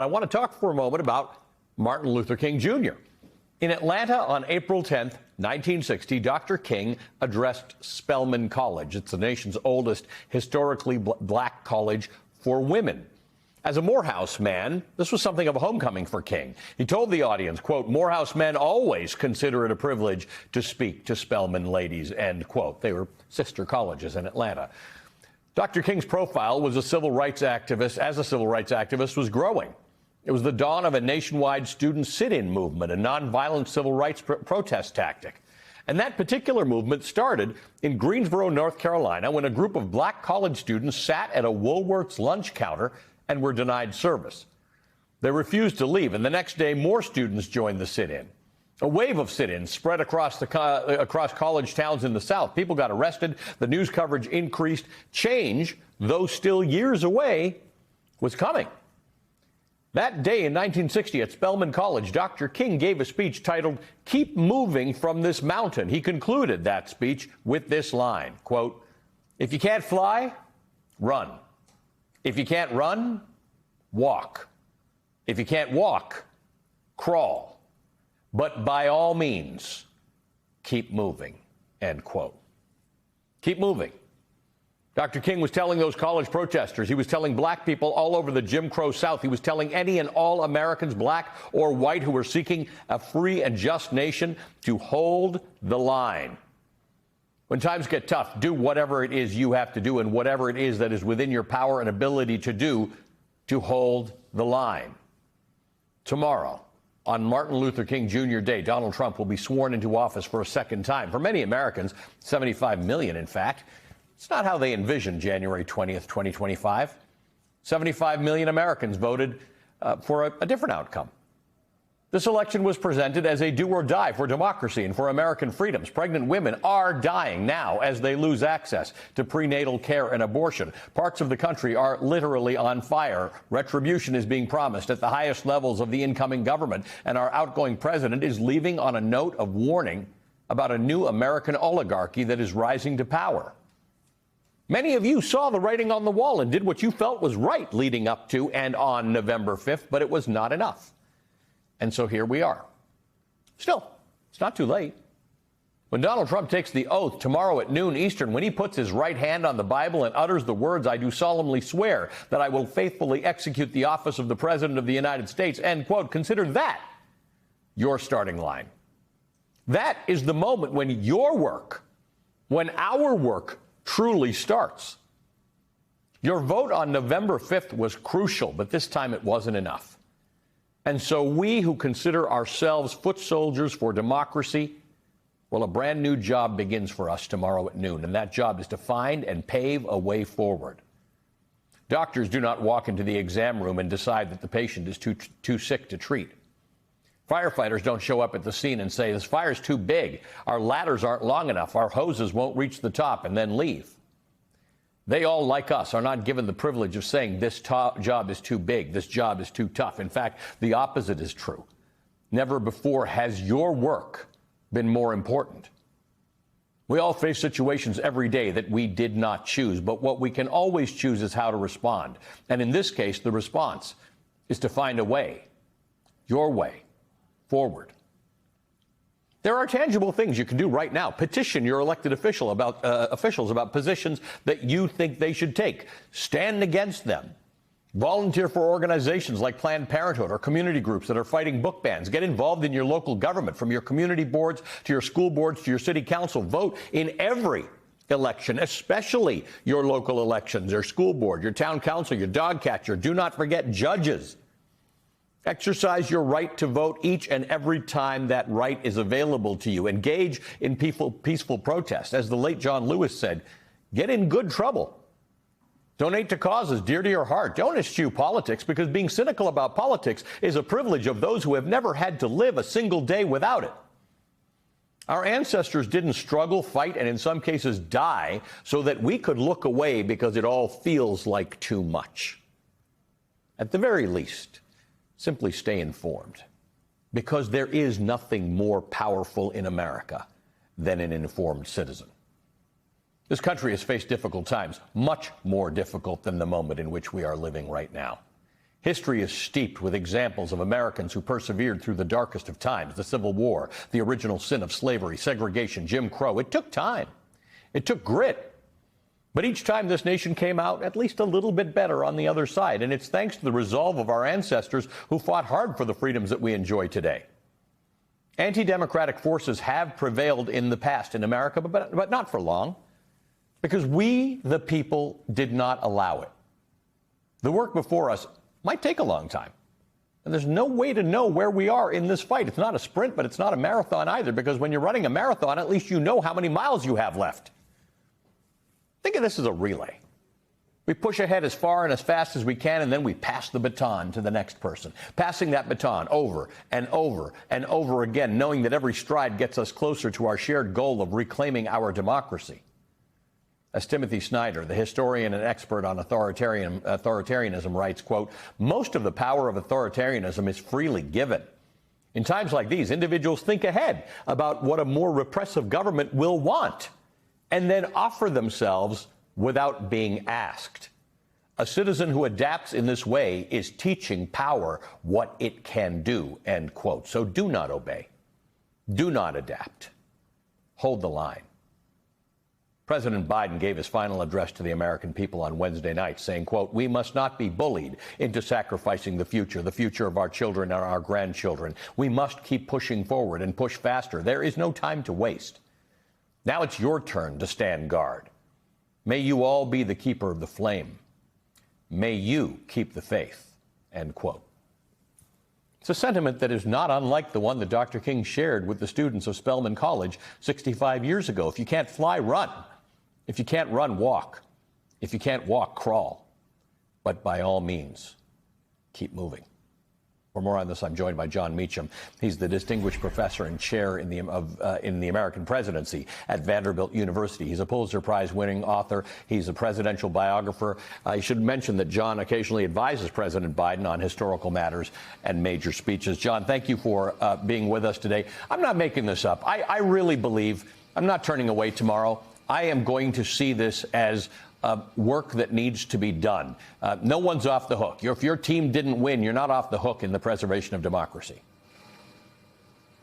I want to talk for a moment about Martin Luther King Jr. In Atlanta on April 10th, 1960, Dr. King addressed Spelman College. It's the nation's oldest historically black college for women. As a Morehouse man, this was something of a homecoming for King. He told the audience, quote, "Morehouse men always consider it a privilege to speak to Spelman ladies," end quote. They were sister colleges in Atlanta. Dr. King's profile as a civil rights activist was growing. It was the dawn of a nationwide student sit-in movement, a nonviolent civil rights protest tactic. And that particular movement started in Greensboro, North Carolina, when a group of black college students sat at a Woolworth's lunch counter and were denied service. They refused to leave, and the next day more students joined the sit-in. A wave of sit-ins spread across college towns in the South. People got arrested. The news coverage increased. Change, though still years away, was coming. That day in 1960 at Spelman College, Dr. King gave a speech titled, "Keep Moving from This Mountain." He concluded that speech with this line, quote, "If you can't fly, run. If you can't run, walk. If you can't walk, crawl. But by all means, keep moving," end quote. Keep moving. Dr. King was telling those college protesters, he was telling black people all over the Jim Crow South, he was telling any and all Americans, black or white, who were seeking a free and just nation, to hold the line. When times get tough, do whatever it is you have to do and whatever it is that is within your power and ability to do to hold the line. Tomorrow, on Martin Luther King Jr. Day, Donald Trump will be sworn into office for a second time. For many Americans, 75 million in fact, it's not how they envisioned January 20th, 2025. 75 million Americans voted for a different outcome. This election was presented as a do or die for democracy and for American freedoms. Pregnant women are dying now as they lose access to prenatal care and abortion. Parts of the country are literally on fire. Retribution is being promised at the highest levels of the incoming government, and our outgoing president is leaving on a note of warning about a new American oligarchy that is rising to power. Many of you saw the writing on the wall and did what you felt was right leading up to and on November 5th, but it was not enough. And so here we are. Still, it's not too late. When Donald Trump takes the oath tomorrow at noon Eastern, when he puts his right hand on the Bible and utters the words, "I do solemnly swear that I will faithfully execute the office of the President of the United States," end quote, consider that your starting line. That is the moment when your work, when our work truly starts. Your vote on November 5th was crucial, but this time it wasn't enough. And so we who consider ourselves foot soldiers for democracy, well, a brand new job begins for us tomorrow at noon, and that job is to find and pave a way forward. Doctors do not walk into the exam room and decide that the patient is too sick to treat. Firefighters don't show up at the scene and say, "This fire's too big, our ladders aren't long enough, our hoses won't reach the top," and then leave. They all, like us, are not given the privilege of saying this job is too big, this job is too tough. In fact, the opposite is true. Never before has your work been more important. We all face situations every day that we did not choose, but what we can always choose is how to respond. And in this case, the response is to find a way, your way, forward. There are tangible things you can do right now. Petition your elected officials about positions that you think they should take. Stand against them. Volunteer for organizations like Planned Parenthood or community groups that are fighting book bans. Get involved in your local government, from your community boards to your school boards to your city council. Vote in every election, especially your local elections, your school board, your town council, your dog catcher. Do not forget judges. Exercise your right to vote each and every time that right is available to you. Engage in peaceful protest. As the late John Lewis said, get in good trouble. Donate to causes dear to your heart. Don't eschew politics, because being cynical about politics is a privilege of those who have never had to live a single day without it. Our ancestors didn't struggle, fight, and in some cases die so that we could look away because it all feels like too much. At the very least, simply stay informed, because there is nothing more powerful in America than an informed citizen. This country has faced difficult times, much more difficult than the moment in which we are living right now. History is steeped with examples of Americans who persevered through the darkest of times, the Civil War, the original sin of slavery, segregation, Jim Crow. It took time. It took grit. But each time this nation came out at least a little bit better on the other side. And it's thanks to the resolve of our ancestors who fought hard for the freedoms that we enjoy today. Anti-democratic forces have prevailed in the past in America, but not for long, because we, the people, did not allow it. The work before us might take a long time. And there's no way to know where we are in this fight. It's not a sprint, but it's not a marathon either, because when you're running a marathon, at least you know how many miles you have left. Think of this as a relay. We push ahead as far and as fast as we can, and then we pass the baton to the next person, passing that baton over and over and over again, knowing that every stride gets us closer to our shared goal of reclaiming our democracy. As Timothy Snyder, the historian and expert on authoritarianism, writes, quote, "Most of the power of authoritarianism is freely given. In times like these, individuals think ahead about what a more repressive government will want, and then offer themselves without being asked. A citizen who adapts in this way is teaching power what it can do," end quote. So do not obey. Do not adapt. Hold the line. President Biden gave his final address to the American people on Wednesday night, saying, quote, "We must not be bullied into sacrificing the future of our children and our grandchildren. We must keep pushing forward and push faster. There is no time to waste. Now it's your turn to stand guard. May you all be the keeper of the flame. May you keep the faith," end quote. It's a sentiment that is not unlike the one that Dr. King shared with the students of Spelman College 65 years ago. If you can't fly, run. If you can't run, walk. If you can't walk, crawl. But by all means, keep moving. For more on this, I'm joined by Jon Meacham. He's the distinguished professor and chair in the American presidency at Vanderbilt University. He's a Pulitzer Prize-winning author. He's a presidential biographer. I should mention that Jon occasionally advises President Biden on historical matters and major speeches. Jon, thank you for being with us today. I'm not making this up. I really believe I'm not turning away tomorrow. I am going to see this as work that needs to be done. No one's off the hook. If your team didn't win, you're not off the hook in the preservation of democracy.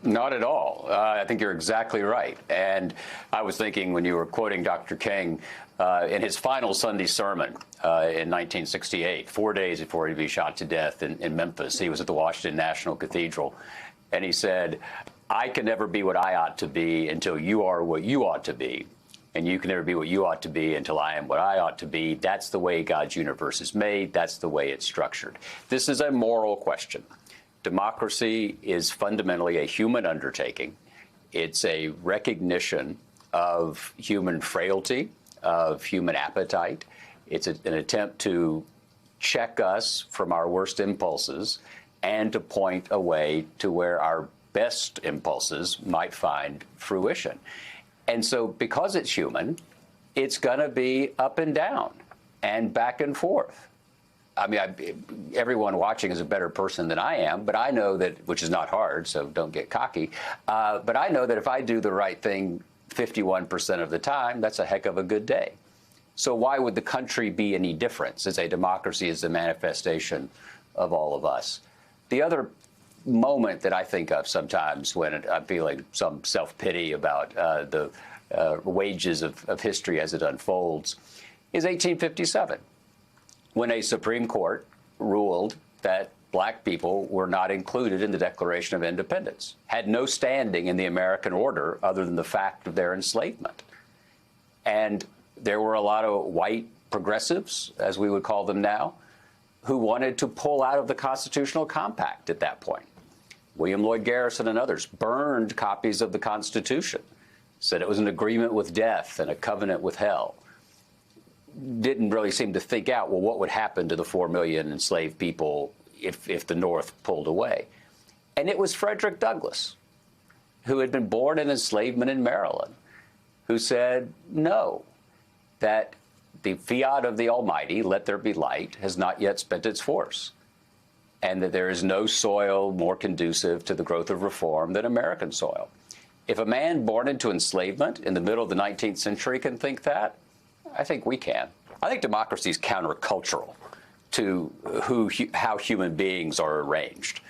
Not at all. I think you're exactly right. And I was thinking when you were quoting Dr. King in his final Sunday sermon in 1968, 4 days before he'd be shot to death in Memphis, he was at the Washington National Cathedral, and he said, "I can never be what I ought to be until you are what you ought to be. And you can never be what you ought to be until I am what I ought to be. That's the way God's universe is made. That's the way it's structured." This is a moral question. Democracy is fundamentally a human undertaking. It's a recognition of human frailty, of human appetite. It's an attempt to check us from our worst impulses and to point a way to where our best impulses might find fruition. And so because it's human, it's going to be up and down and back and forth. I mean, everyone watching is a better person than I am, but I know that, which is not hard, so don't get cocky, but I know that if I do the right thing 51% of the time, that's a heck of a good day. So why would the country be any different, since a democracy is the manifestation of all of us? The other moment that I think of sometimes when I'm feeling some self-pity about the wages of history as it unfolds is 1857, when a Supreme Court ruled that black people were not included in the Declaration of Independence, had no standing in the American order other than the fact of their enslavement. And there were a lot of white progressives, as we would call them now, who wanted to pull out of the Constitutional Compact at that point. William Lloyd Garrison and others burned copies of the Constitution, said it was an agreement with death and a covenant with hell. Didn't really seem to think out, well, what would happen to the 4 million enslaved people if the North pulled away? And it was Frederick Douglass, who had been born in enslavement in Maryland, who said no, that the fiat of the Almighty, let there be light, has not yet spent its force, and that there is no soil more conducive to the growth of reform than American soil. If a man born into enslavement in the middle of the 19th century can think that, I think we can. I think democracy is countercultural. to how human beings are arranged.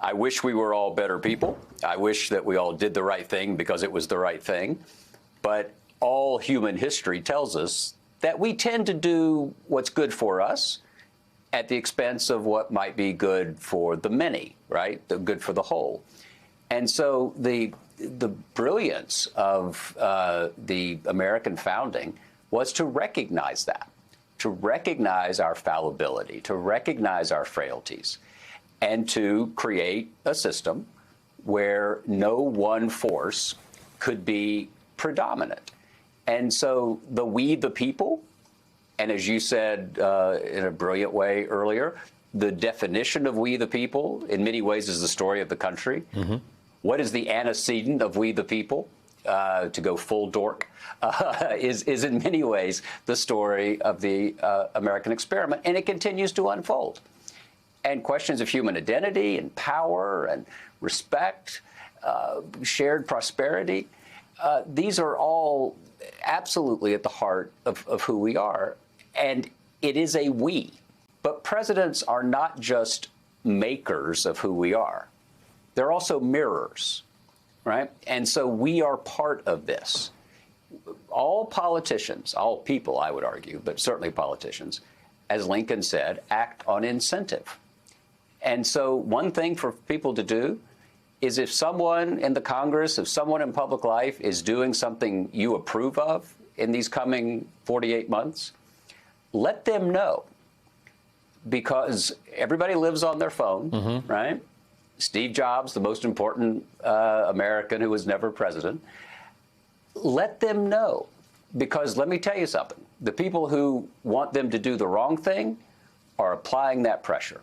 I wish we were all better people. I wish that we all did the right thing because it was the right thing. But all human history tells us that we tend to do what's good for us at the expense of what might be good for the many, right? The good for the whole. And so the brilliance of the American founding was to recognize that, to recognize our fallibility, to recognize our frailties, and to create a system where no one force could be predominant. And so we the people, and as you said in a brilliant way earlier, the definition of we the people in many ways is the story of the country. Mm-hmm. What is the antecedent of we the people? To go full dork, is in many ways the story of the American experiment, and it continues to unfold. And questions of human identity and power and respect, shared prosperity, these are all absolutely at the heart of who we are. And it is a we. But presidents are not just makers of who we are. They're also mirrors, right? And so we are part of this. All politicians, all people, I would argue, but certainly politicians, as Lincoln said, act on incentive. And so one thing for people to do is if someone in the Congress, if someone in public life is doing something you approve of in these coming 48 months, let them know. Because everybody lives on their phone, mm-hmm. right? Steve Jobs, the most important American who was never president. Let them know. Because let me tell you something. The people who want them to do the wrong thing are applying that pressure.